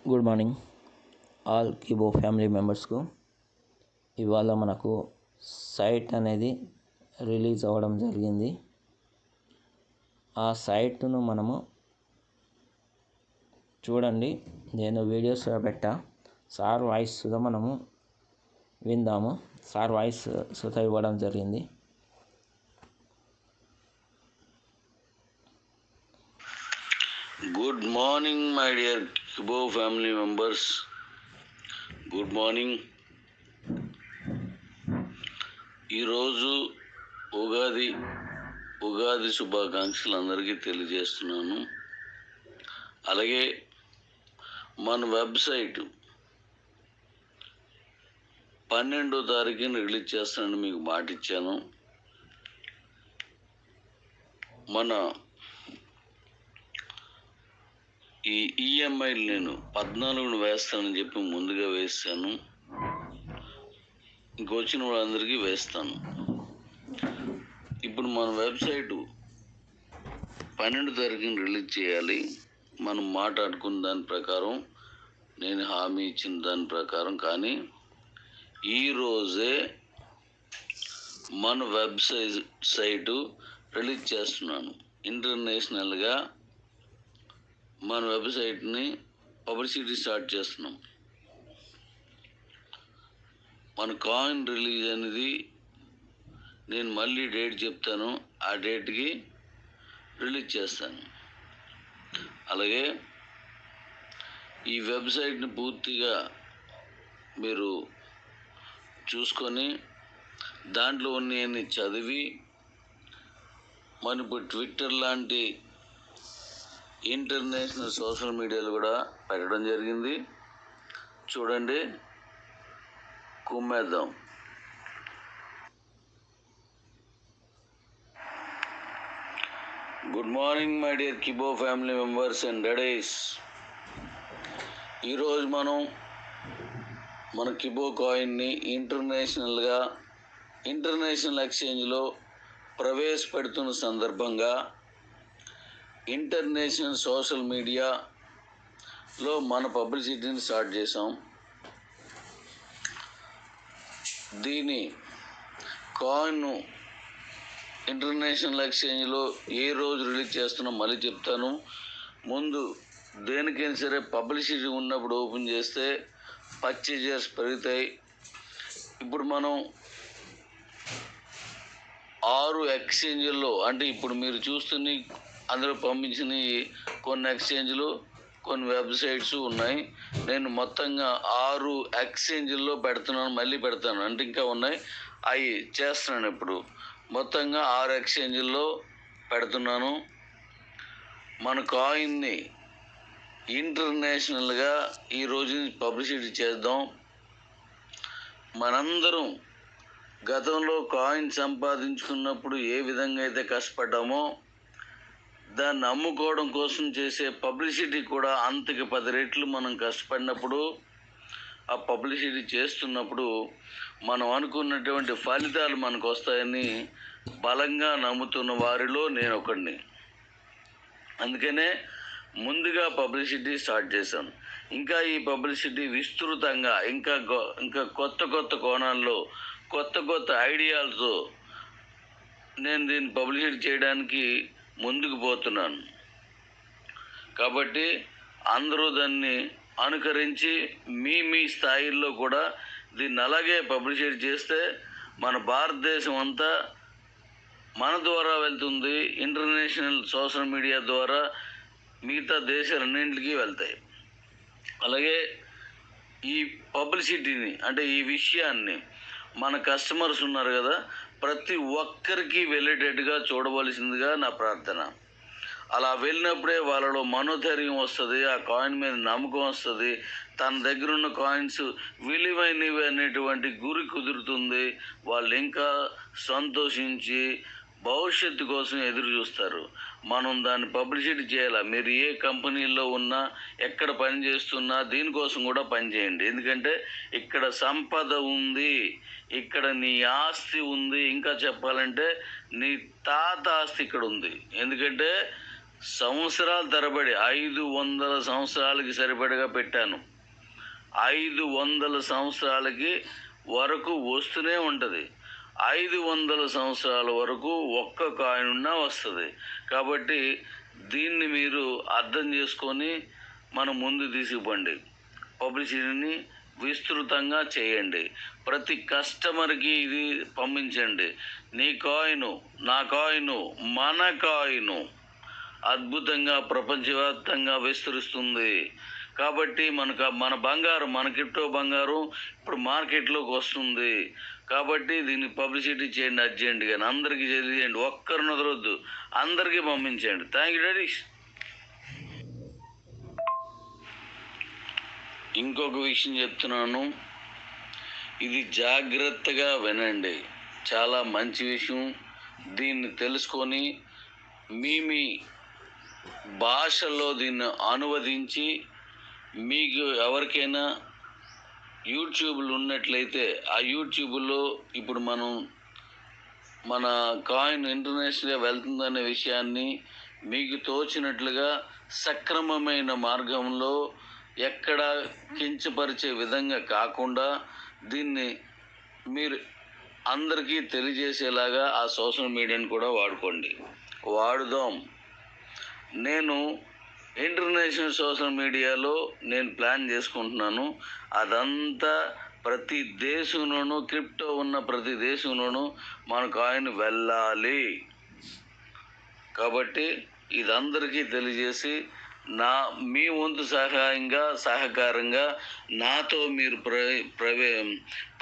Good morning all Kibo family మెంబర్స్కు. ఇవాళ మనకు సైట్ అనేది రిలీజ్ అవ్వడం జరిగింది. ఆ సైట్ను మనము చూడండి, నేను వీడియోస్ పెట్టా. సార్ వాయిస్ సుధా మనము విందాము. సార్ వాయిస్ సుధా ఇవ్వడం జరిగింది. Good morning my dear Kibo family members. Good morning. ఈరోజు ఉగాది శుభాకాంక్షలు అందరికీ తెలియజేస్తున్నాను. అలాగే మన వెబ్సైట్ 12వ తారీఖున రిలీజ్ చేస్తానని మీకు మాట ఇచ్చాను. మన ఈ ఈఎంఐలు నేను 14న వేస్తానని చెప్పి ముందుగా వేస్తాను. ఇంకొచ్చిన వాళ్ళందరికీ వేస్తాను. ఇప్పుడు మన వెబ్సైటు 12వ తారీఖున రిలీజ్ చేయాలి. మనం మాట్లాడుకున్న దాని ప్రకారం, నేను హామీ ఇచ్చిన దాని ప్రకారం. కానీ ఈరోజే మన వెబ్సైటు రిలీజ్ చేస్తున్నాను. ఇంటర్నేషనల్గా మన వెబ్సైట్ని పబ్లిసిటీ స్టార్ట్ చేస్తున్నాం. మన కాయిన్ రిలీజ్ అనేది నేను మళ్ళీ డేట్ చెప్తాను. ఆ డేట్కి రిలీజ్ చేస్తాను. అలాగే ఈ వెబ్సైట్ని పూర్తిగా మీరు చూసుకొని దాంట్లో ఉన్నవన్నీ చదివి, మన ఇప్పుడు ట్విట్టర్ లాంటి ఇంటర్నేషనల్ సోషల్ మీడియాలో కూడా పెట్టడం జరిగింది. చూడండి, కుమ్మేద్దాం. Good morning my dear Kibo family members and daddies. ఈరోజు మన కిబో కాయిన్ని ఇంటర్నేషనల్ ఎక్స్చేంజ్లో ప్రవేశపెడుతున్న సందర్భంగా ఇంటర్నేషనల్ సోషల్ మీడియాలో మన పబ్లిసిటీని స్టార్ట్ చేసాం. దీని కాయిన్ ఇంటర్నేషనల్ ఎక్స్చేంజ్లో ఏ రోజు రిలీజ్ చేస్తున్నా మళ్ళీ చెప్తాను. ముందు దేనికైనా సరే పబ్లిసిటీ ఉన్నప్పుడు ఓపెన్ చేస్తే పర్చేజర్స్ పెరుగుతాయి. ఇప్పుడు మనం 6 ఎక్స్చేంజ్ల్లో, అంటే ఇప్పుడు మీరు చూస్తున్న అందులో పంపించిన కొన్ని ఎక్స్చేంజ్లు, కొన్ని వెబ్సైట్స్ ఉన్నాయి. నేను మొత్తంగా 6 ఎక్స్చేంజ్ల్లో పెడుతున్నాను. మళ్ళీ పెడతాను, అంటే ఇంకా ఉన్నాయి, అవి చేస్తున్నాను. ఇప్పుడు మొత్తంగా 6 ఎక్స్చేంజ్ల్లో పెడుతున్నాను. మన కాయిన్ని ఇంటర్నేషనల్గా ఈరోజు పబ్లిసిటీ చేద్దాం. మనందరం గతంలో కాయిన్ సంపాదించుకున్నప్పుడు ఏ విధంగా అయితే కష్టపడ్డామో, దాన్ని అమ్ముకోవడం కోసం చేసే పబ్లిసిటీ కూడా అంతకి 10 రెట్లు మనం కష్టపడినప్పుడు, ఆ పబ్లిసిటీ చేస్తున్నప్పుడు మనం అనుకున్నటువంటి ఫలితాలు మనకు వస్తాయని బలంగా నమ్ముతున్న వారిలో నేను ఒకడిని. అందుకనే ముందుగా పబ్లిసిటీ స్టార్ట్ చేశాను. ఇంకా ఈ పబ్లిసిటీ విస్తృతంగా ఇంకా కొత్త కోణాల్లో, కొత్త ఐడియాలతో నేను దీన్ని పబ్లిసిటీ చేయడానికి ముందుకు పోతున్నాను. కాబట్టి అందరూ దాన్ని అనుకరించి మీ స్థాయిల్లో కూడా దీన్ని అలాగే పబ్లిసిటీ చేస్తే మన భారతదేశం అంతా మన ద్వారా వెళ్తుంది. ఇంటర్నేషనల్ సోషల్ మీడియా ద్వారా మిగతా దేశాలన్నింటికి వెళ్తాయి. అలాగే ఈ పబ్లిసిటీని, అంటే ఈ విషయాన్ని మన కస్టమర్స్ ఉన్నారు కదా, ప్రతి ఒక్కరికి వెళ్ళేటట్టుగా చూడవలసిందిగా నా ప్రార్థన. అలా వెళ్ళినప్పుడే వాళ్ళలో మనోధైర్యం వస్తుంది, ఆ కాయిన్ మీద నమ్మకం వస్తుంది, తన దగ్గర ఉన్న కాయిన్స్ విలువైనవి అనేటువంటి గురి కుదురుతుంది. వాళ్ళు ఇంకా సంతోషించి భవిష్యత్తు కోసం ఎదురు చూస్తారు. మనం దాన్ని పబ్లిసిటీ చేయాలి. మీరు ఏ కంపెనీల్లో ఉన్నా, ఎక్కడ పని చేస్తున్నా దీనికోసం కూడా పనిచేయండి. ఎందుకంటే ఇక్కడ సంపద ఉంది, ఇక్కడ నీ ఆస్తి ఉంది. ఇంకా చెప్పాలంటే నీ తాత ఆస్తి ఇక్కడ ఉంది. ఎందుకంటే సంవత్సరాల తరబడి 500 సంవత్సరాలకి సరిపడగా పెట్టాను. 500 సంవత్సరాలకి వరకు వస్తూనే ఉంటుంది. 500 సంవత్సరాల వరకు ఒక్క కాయిన్ ఉన్నా వస్తుంది. కాబట్టి దీన్ని మీరు అర్థం చేసుకొని మనం ముందు తీసుకుపోండి. పబ్లిసిటీని విస్తృతంగా చేయండి. ప్రతి కస్టమర్కి ఇది పంపించండి. నీ కాయిను, నా కాయిను, మన కాయిను అద్భుతంగా ప్రపంచవ్యాప్తంగా విస్తరిస్తుంది. కాబట్టి మన బంగారం, మన క్రిప్టో బంగారం ఇప్పుడు మార్కెట్లోకి వస్తుంది. కాబట్టి దీన్ని పబ్లిసిటీ చేయండి అర్జెంటుగా, అందరికీ తెలియజేయండి. ఒక్కరిని వదలొద్దు, అందరికీ పంపించండి. Thank you daddy. ఇంకొక విషయం చెప్తున్నాను, ఇది జాగ్రత్తగా వినండి. చాలా మంచి విషయం. దీన్ని తెలుసుకొని మీ భాషలో దీన్ని అనువదించి మీకు ఎవరికైనా యూట్యూబ్లు ఉన్నట్లయితే ఆ యూట్యూబ్లో ఇప్పుడు మన కాయిన్ ఇంటర్నేషనల్గా వెళ్తుందనే విషయాన్ని మీకు తోచినట్లుగా సక్రమమైన మార్గంలో ఎక్కడ కించపరిచే విధంగా కాకుండా దీన్ని మీరు అందరికీ తెలియజేసేలాగా ఆ సోషల్ మీడియాని కూడా వాడుదాం. నేను ఇంటర్నేషనల్ సోషల్ మీడియాలో నేను ప్లాన్ చేసుకుంటున్నాను. అదంతా ప్రతి దేశంలోనూ, క్రిప్టో ఉన్న ప్రతి దేశంలోనూ మన కాయిన్ వెళ్ళాలి. కాబట్టి ఇదందరికీ తెలియజేసి మీ వంతు సహకారంగా నాతో మీరు